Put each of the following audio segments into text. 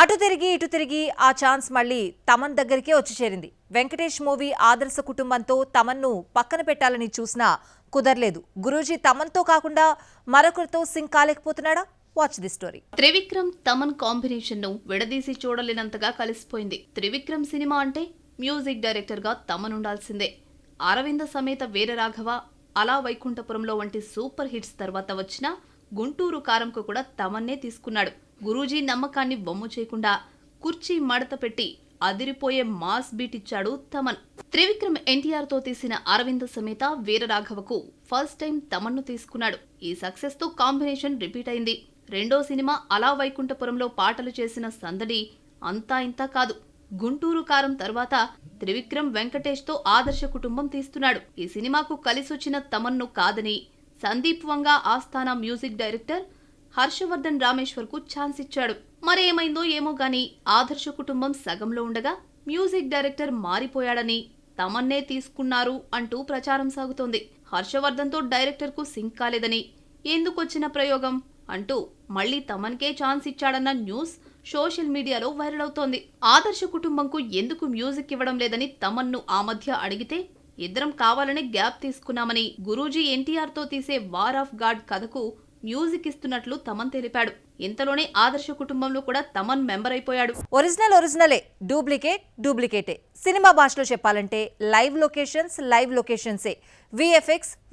అటు తిరిగి ఇటు తిరిగి ఆ ఛాన్స్ మళ్ళీ తమన్ దగ్గరికే వచ్చి చేరింది. వెంకటేష్ మూవీ ఆదర్శ కుటుంబంతో తమన్ను పక్కన పెట్టాలని చూసినా కుదరలేదు. గురూజీ తమన్తో కాకుండా మరొకరితో సింక్ కాలేకపోతున్నాడా? Watch the story. Trivikram Thaman combination ను విడదీసి చూడలేనంతగా కలిసిపోయింది. త్రివిక్రమ్ సినిమా అంటే మ్యూజిక్ డైరెక్టర్ గా తమన్ ఉండాల్సిందే. అరవింద సమేత వీరరాఘవ, అలా వైకుంఠపురంలో వంటి సూపర్ హిట్స్ తర్వాత వచ్చిన గుంటూరు కారంకు కూడా తమన్నే తీసుకున్నాడు. గురూజీ నమ్మకాన్ని వమ్ము చేయకుండా కుర్చీ మడత పెట్టి అదిరిపోయే మాస్ బీట్ ఇచ్చాడు తమన్. త్రివిక్రమ్ ఎన్టీఆర్ తో తీసిన అరవింద సమేత వీరరాఘవకు ఫస్ట్ టైం తమన్ను తీసుకున్నాడు. ఈ సక్సెస్ తో కాంబినేషన్ రిపీట్ అయింది. రెండో సినిమా అలా వైకుంఠపురంలో పాటలు చేసిన సందడి అంతా ఇంతా కాదు. గుంటూరు కారం తర్వాత త్రివిక్రమ్ వెంకటేష్ తో ఆదర్శ కుటుంబం తీస్తున్నాడు. ఈ సినిమాకు కలిసొచ్చిన తమన్ను కాదని సందీప్ వంగా ఆస్థానా మ్యూజిక్ డైరెక్టర్ హర్షవర్ధన్ రామేశ్వర్ కు ఛాన్స్ ఇచ్చాడు. మరేమైందో ఏమో గాని ఆదర్శ కుటుంబం సగంలో ఉండగా మ్యూజిక్ డైరెక్టర్ మారిపోయాడని తమన్నే తీసుకున్నారు అంటూ ప్రచారం సాగుతోంది. హర్షవర్ధన్ తో డైరెక్టర్ కు సింక్ కాలేదని, ఎందుకొచ్చిన ప్రయోగం అంటూ మళ్లీ తమన్కే ఛాన్స్ ఇచ్చాడన్న న్యూస్ సోషల్ మీడియాలో వైరల్ అవుతోంది. ఆదర్శ కుటుంబంకు ఎందుకు మ్యూజిక్ ఇవ్వడం లేదని తమన్ను ఆ మధ్య అడిగితే, ఇద్దరం కావాలని గ్యాప్ తీసుకున్నామని, గురూజీ ఎన్టీఆర్ తో తీసే వార్ ఆఫ్ గాడ్ కథకు మ్యూజిక్ ఇస్తున్నట్లు తమన్ తెలిపాడు. ఇంతలోనే ఆదర్శ కుటుంబంలో కూడా తమన్ మెంబర్ అయిపోయాడు. ఒరిజినలే, డూప్లికేటే. సినిమా భాషలో చెప్పాలంటే లైవ్ లొకేషన్సే,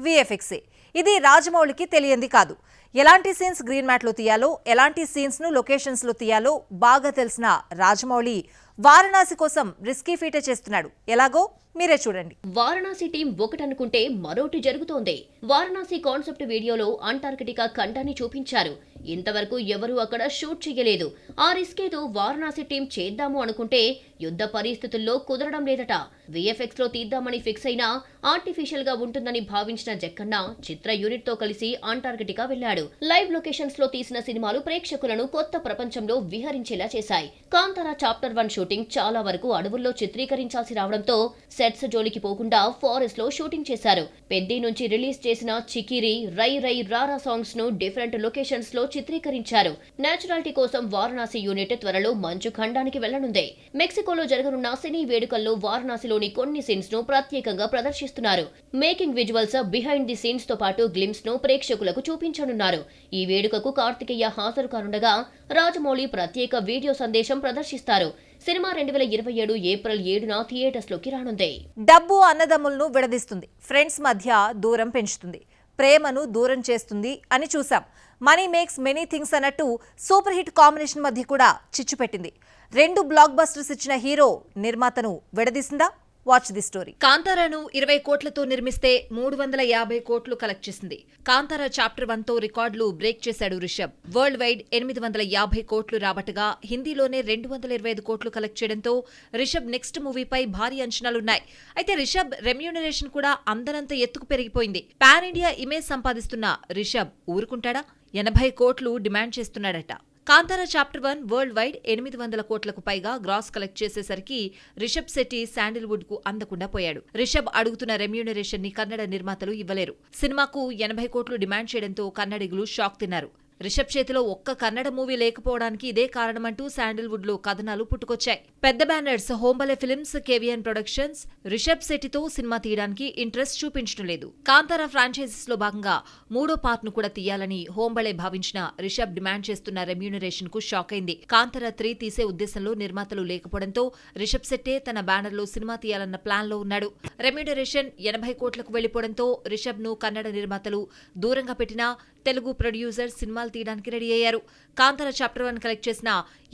విఎఫ్ఎక్సే. ఇది రాజమౌళికి తెలియంది కాదు. ఎలాంటి సీన్స్ గ్రీన్ మ్యాట్ లో తీయాలో, ఎలాంటి సీన్స్ ను లొకేషన్స్ లో తీయాలో బాగా తెలిసిన రాజమౌళి వారణాసి కోసం రిస్కీ ఫీటే చేస్తున్నాడు. ఎలాగో మీరే చూడండి. వారణాసి టీం ఒకటనుకుంటే మరోటి జరుగుతోంది. వారణాసి కాన్సెప్ట్ వీడియోలో అంటార్కిటికా ఖండాన్ని చూపించారు. ఇంతవరకు ఎవరూ అక్కడ షూట్ చేయలేదు. ఆ రిస్కేదో వారణాసి టీం చేద్దాము అనుకుంటే యుద్ధ పరిస్థితుల్లో కుదరడం లేదట. విఎఫ్ఎక్స్ లో తీద్దామని ఫిక్స్ అయినా ఆర్టిఫిషియల్ గా ఉంటుందని భావించిన జక్కన్న చిత్ర యూనిట్ తో కలిసి అంటార్కిటికా వెళ్లాడు. లైవ్ లొకేషన్స్ లో తీసిన సినిమాలు ప్రేక్షకులను కొత్త ప్రపంచంలో విహరించేలా చేశాయి. కాంతారా చాప్టర్ 1 షూటింగ్ చాలా వరకు అడవుల్లో చిత్రీకరించాల్సి రావడంతో సెట్స్ జోలికి పోకుండా ఫారెస్ట్ లో షూటింగ్ చేశారు. పెద్ది నుంచి రిలీజ్ చేసిన చికిరి, రై రై రారా సాంగ్స్ ను డిఫరెంట్ లొకేషన్స్ లో చిత్రీకరించారు. నేచురాలిటీ కోసం వారణాసి యూనిట్ త్వరలో మంచు ఖండానికి వెళ్లనుంది. మెక్సికోలో జరగనున్న సినీ వేడుకల్లో వారణాసిలోని కొన్ని సీన్స్ ను ప్రత్యేకంగా ప్రదర్శిస్తున్నారు. Making visuals, behind the scenes తో పాటు గ్లిమ్స్ ను ప్రేక్షకులకు చూపించనున్నారు. ఈ వేడుకకు కార్తికేయ హాజరు కానుండగా రాజమౌళి ప్రత్యేక వీడియో సందేశం ప్రదర్శిస్తారు. సినిమా 2027 ఏప్రిల్ 7న థియేటర్స్ లోకి రానుంది. డబ్బు అన్నదమ్ములను విడదీస్తుంది, ఫ్రెండ్స్ మధ్య దూరం పెంచుతుంది, ప్రేమను దూరం చేస్తుంది అని చూసాం. మనీ మేక్స్ మెనీ థింగ్స్ అన్నట్టు సూపర్ హిట్ కాంబినేషన్ మధ్య కూడా చిచ్చు పెట్టింది. 2 బ్లాక్ బస్టర్స్ ఇచ్చిన హీరో నిర్మాతను విడదీసిందా? వాచ్ ది స్టోరీ. కాంతారాను 20 కోట్లతో నిర్మిస్తే 350 కోట్లు కలెక్ట్ చేసింది. కాంతారా చాప్టర్ 1తో రికార్డులు బ్రేక్ చేశాడు రిషబ్. వరల్డ్ వైడ్ 850 కోట్లు రాబట్టగా హిందీలోనే 225 కోట్లు కలెక్ట్ చేయడంతో రిషబ్ నెక్స్ట్ మూవీపై భారీ అంచనాలున్నాయి. అయితే రిషబ్ రెమ్యూనరేషన్ కూడా అందరంత ఎత్తుకు పెరిగిపోయింది. పాన్ ఇండియా ఇమేజ్ సంపాదిస్తున్న రిషబ్ ఊరుకుంటాడా? 80 కోట్లు డిమాండ్ చేస్తున్నాడట. కాంతారా చాప్టర్ 1 వరల్డ్ వైడ్ 800 కోట్లకు పైగా గ్రాస్ కలెక్ట్ చేసేసరికి రిషబ్ శెట్టి శాండిల్వుడ్ కు అందకుండా పోయాడు. రిషబ్ అడుగుతున్న రెమ్యూనరేషన్ ని కన్నడ నిర్మాతలు ఇవ్వలేరు. సినిమాకు 80 కోట్లు డిమాండ్ చేయడంతో కన్నడిగులు షాక్ తిన్నారు. రిషబ్ చేతిలో ఒక్క కన్నడ మూవీ లేకపోవడానికి ఇదే కారణమంటూ శాండిల్వుడ్ లో కథనాలు పుట్టుకొచ్చాయి. పెద్ద banners Hombale films, KVN productions Rishab శెట్టితో సినిమా తీయడానికి ఇంట్రెస్ట్ చూపించడం లేదు. కాంతారా ఫ్రాంచైజీస్ లో భాగంగా 3వ పార్ట్ ను కూడా తీయాలని హోంబలే భావించిన రిషబ్ డిమాండ్ చేస్తున్న రెమ్యూనరేషన్ కు షాక్ అయింది. కాంతారా 3 తీసే ఉద్దేశంలో నిర్మాతలు లేకపోవడంతో రిషబ్ శెట్టే తన బ్యానర్ లో సినిమా తీయాలన్న ప్లాన్ లో ఉన్నాడు. రెమ్యూనరేషన్ 80 కోట్లకు వెళ్లిపోవడంతో రిషబ్ ను కన్నడ నిర్మాతలు దూరంగా పెట్టినా తెలుగు ప్రొడ్యూసర్ సినిమాలు తీయడానికి రెడీ అయ్యారు. కాంతారా చాప్టర్ 1 కలెక్ట్ చేసిన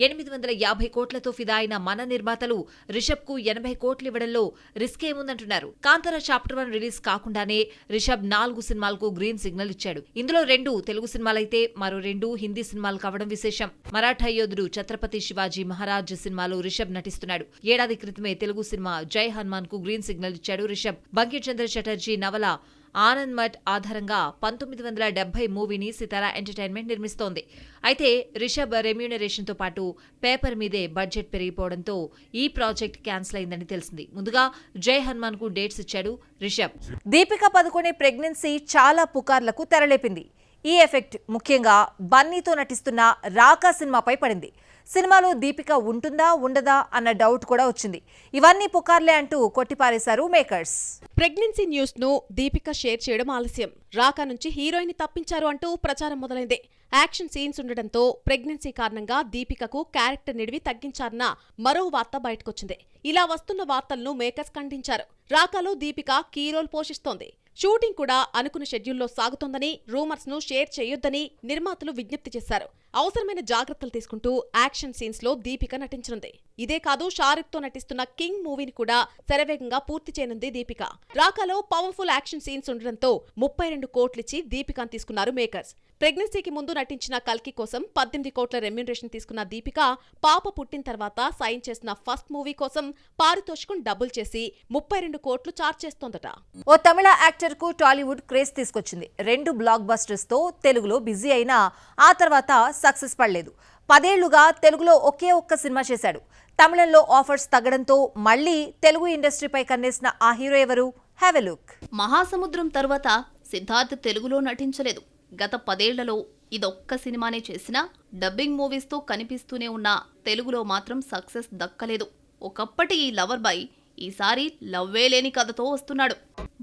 850 కోట్లతో ఫిదా అయిన మన నిర్మాతలు రిషబ్ కు 80 కోట్లు ఇవ్వడంలో రిస్క్ ఏముందంటున్నారు. కాంతారా చాప్టర్ 1 రిలీజ్ కాకుండానే రిషబ్ 4 సినిమాలకు గ్రీన్ సిగ్నల్ ఇచ్చాడు. ఇందులో 2 తెలుగు సినిమాలైతే మరో 2 హిందీ సినిమాలు కావడం విశేషం. మరాఠా యోధుడు ఛత్రపతి శివాజీ మహారాజ్ సినిమాలో రిషబ్ నటిస్తున్నాడు. ఏడాది క్రితమే తెలుగు సినిమా జై హనుమాన్ కు గ్రీన్ సిగ్నల్ ఇచ్చాడు రిషబ్. బంకిం చంద్ర చటర్జీ నవల ఆనంద్ మఠ్ ఆధారంగా 1970 మూవీని సితారా ఎంటర్టైన్మెంట్ నిర్మిస్తోంది. అయితే రిషబ్ రెమ్యూనరేషన్ తో పాటు పేపర్ మీదే బడ్జెట్ పెరిగిపోవడంతో ఈ ప్రాజెక్ట్ క్యాన్సిల్ అయిందని తెలిసింది. ముందుగా జై హనుమాన్ కు డేట్స్ ఇచ్చాడు రిషబ్. దీపికా పదుకొనే ప్రెగ్నెన్సీ చాలా పుకార్లకు తెరలేపింది. ఈ ఎఫెక్ట్ ముఖ్యంగా బన్నీతో నటిస్తున్న రాకా సినిమాపై పడింది. సినిమాలో దీపిక ఉంటుందా ఉండదా అన్న డౌట్ కూడా వచ్చింది. ఇవన్నీ పుకార్లే అంటూ కొట్టిపారేశారు మేకర్స్. ప్రెగ్నెన్సీ న్యూస్ ను దీపిక షేర్ చేయడం ఆలస్యం. రాకా నుంచి హీరోయిన్ తప్పించారు అంటూ ప్రచారం మొదలైంది. యాక్షన్ సీన్స్ ఉండడంతో ప్రెగ్నెన్సీ కారణంగా దీపికకు క్యారెక్టర్ నిడివి తగ్గించారన్న మరో వార్త బయటకొచ్చింది. ఇలా వస్తున్న వార్తలను మేకర్స్ ఖండించారు. రాకాలో దీపిక కీ రోల్ పోషిస్తోంది. షూటింగ్ కూడా అనుకున్న షెడ్యూల్లో సాగుతోందని, రూమర్స్ ను షేర్ చేయొద్దని నిర్మాతలు విజ్ఞప్తి చేశారు. అవసరమైన జాగ్రత్తలు తీసుకుంటూ యాక్షన్ సీన్స్ లో దీపిక నటించనుంది. ఇదే కాదు, షారుఖ్ తో నటిస్తున్న కింగ్ మూవీని కూడా శరవేగంగా పూర్తి చేయనుంది దీపిక. రాకాలో పవర్ఫుల్ యాక్షన్ సీన్స్ ఉండడంతో 32 కోట్లిచ్చి దీపికను తీసుకున్నారు మేకర్స్. ప్రెగ్నెన్సీకి ముందు నటించిన కల్కి కోసం 18 కోట్ల రెమ్యూనరేషన్ తీసుకున్న దీపిక పాప పుట్టిన తర్వాత సైన్ చేసిన ఫస్ట్ మూవీ కోసం పారితోషికం డబుల్ చేసి 32 కోట్లు చార్జ్ చేస్తోందట. ఓ తమిళ యాక్టర్ కు టాలీవుడ్ క్రేజ్ తీసుకొచ్చింది. 2 బ్లాక్ బస్టర్స్ తో తెలుగులో బిజీ అయినా ఆ తర్వాత సక్సెస్ పడలేదు. 10 ఏళ్లుగా తెలుగులో ఒకే ఒక్క సినిమా చేశాడు. తమిళంలో ఆఫర్స్ తగ్గడంతో మళ్లీ తెలుగు ఇండస్ట్రీపై కన్నేసిన ఆ హీరో ఎవరు? Have a look. మహాసముద్రం తర్వాత సిద్ధార్థ్ తెలుగులో నటించలేదు. గత 10 ఏళ్లలో ఇదొక్క సినిమానే చేసినా డబ్బింగ్ మూవీస్తో కనిపిస్తూనే ఉన్నా తెలుగులో మాత్రం సక్సెస్ దక్కలేదు. ఒకప్పటి ఈ లవర్ బాయ్ ఈసారి లవ్వే లేని కథతో వస్తున్నాడు.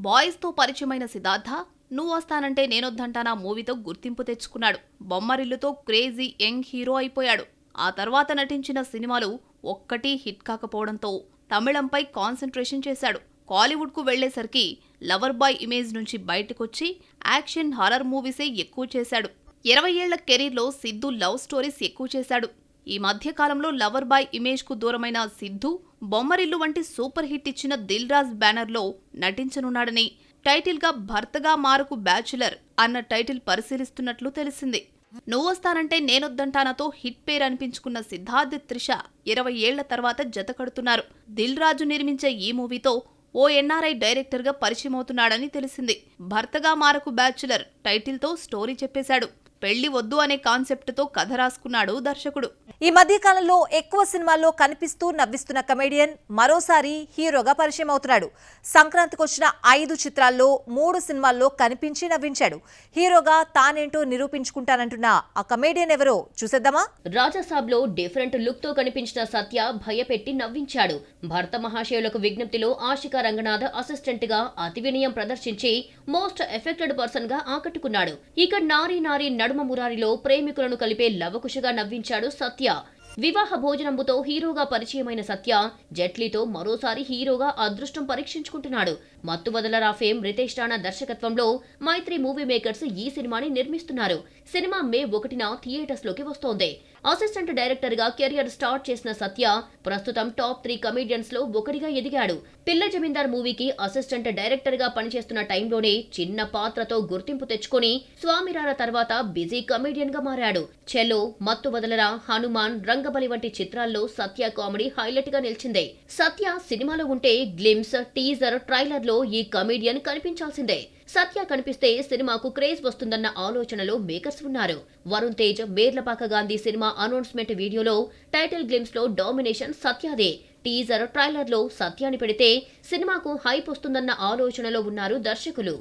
బాయ్స్తో పరిచయమైన సిద్ధార్థ నువ్వు వస్తానంటే నేనొద్దంటానా మూవీతో గుర్తింపు తెచ్చుకున్నాడు. బొమ్మరిల్లుతో క్రేజీ యంగ్ హీరో అయిపోయాడు. ఆ తర్వాత నటించిన సినిమాలు ఒక్కటీ హిట్ కాకపోవడంతో తమిళంపై కాన్సంట్రేషన్ చేశాడు. కాలీవుడ్కు వెళ్లేసరికి లవర్ బాయ్ ఇమేజ్ నుంచి బయటకొచ్చి యాక్షన్ హారర్ మూవీసే ఎక్కువ చేశాడు. 20 ఏళ్ల కెరీర్లో సిద్ధు లవ్ స్టోరీస్ ఎక్కువ చేశాడు. ఈ మధ్య కాలంలో లవర్ బాయ్ ఇమేజ్కు దూరమైన సిద్ధు బొమ్మరిల్లు వంటి సూపర్ హిట్ ఇచ్చిన దిల్ రాజ్ బ్యానర్లో నటించనున్నాడని, టైటిల్గా భర్తగా మారుకు బ్యాచులర్ అన్న టైటిల్ పరిశీలిస్తున్నట్లు తెలిసింది. నువ్వొస్తానంటే నేనొద్దంటానతో హిట్ పేరు అనిపించుకున్న సిద్ధార్థ్, త్రిష 20 ఏళ్ల తర్వాత జత కడుతున్నారు. దిల్ రాజు నిర్మించే ఈ మూవీతో ఓ ఎన్ఆర్ఐ డైరెక్టర్గా పరిచయమవుతున్నాడని తెలిసింది. భర్తగా మారకు బ్యాచులర్ టైటిల్తో స్టోరీ చెప్పేశాడు. పెళ్లి వద్దు అనే కాన్సెప్ట్తో కథ రాసుకున్నాడు దర్శకుడు. ఈ మధ్య కాలంలో ఎక్కువ సినిమాల్లో కనిపిస్తూ నవ్విస్తున్న కమెడియన్ మరోసారి హీరోగా పరిచయం అవుతున్నాడు. సంక్రాంతికి వచ్చిన 5 చిత్రాల్లో 3 సినిమాల్లో కనిపించి నవ్వించాడు. హీరోగా తానేంటో నిరూపించుకుంటానంటున్న ఆ కమెడియన్ ఎవరో చూసేద్దామా? రాజాసాబ్లో డిఫరెంట్ లుక్ తో కనిపించిన సత్య భయపెట్టి నవ్వించాడు. భర్త మహాశయులకు విజ్ఞప్తిలో ఆశికా రంగనాథ్ అసిస్టెంట్ గా అతి వినయం ప్రదర్శించి మోస్ట్ ఎఫెక్టెడ్ పర్సన్ గా ఆకట్టుకున్నాడు. ఇక నారీ నారీ నడుమ మురారిలో ప్రేమికులను కలిపే లవకుశగా నవ్వించాడు సత్య. వివాహ భోజనంబుతో హీరోగా పరిచయమైన సత్య జెట్లీతో మరోసారి హీరోగా అదృష్టం పరీక్షించుకుంటున్నాడు. మత్తు వదలరా ఫేమ్ రితేష్ రాణా దర్శకత్వంలో మైత్రి మూవీ మేకర్స్ ఈ సినిమాని నిర్మిస్తున్నారు. సినిమా మే 1న థియేటర్స్ లోకి వస్తోంది. అసిస్టెంట్ డైరెక్టర్ గా కెరియర్ స్టార్ట్ చేసిన సత్య ప్రస్తుతం టాప్ 3 కమెడియన్స్ లో ఒకటిగా ఎదిగాడు. పిల్ల జమీందార్ మూవీకి అసిస్టెంట్ డైరెక్టర్ గా పనిచేస్తున్న టైంలోనే చిన్న పాత్రతో గుర్తింపు తెచ్చుకొని స్వామిరార తర్వాత బిజీ కమెడియన్ గా మారాడు. చెలో, మత్తు వదలరా, హనుమాన్, రంగబలి వంటి చిత్రాల్లో సత్య కామెడీ హైలైట్ గా నిలిచింది. సత్య సినిమాలో ఉంటే గ్లిమ్స్, టీజర్, ట్రైలర్ లో ఈ కమెడియన్ కనిపించాల్సిందే. సత్య కనిపిస్తే సినిమాకు క్రేజ్ వస్తుందన్న ఆలోచనలో మేకర్స్ ఉన్నారు. వరుణ్ తేజ్ మేర్లపాక గాంధీ సినిమా అనౌన్స్మెంట్ వీడియోలో టైటిల్ గ్లిమ్స్ లో డామినేషన్ సత్యదే. టీజర్, ట్రైలర్ లో సత్యాన్ని పెడితే సినిమాకు హైప్ వస్తుందన్న ఆలోచనలో ఉన్నారు దర్శకులు.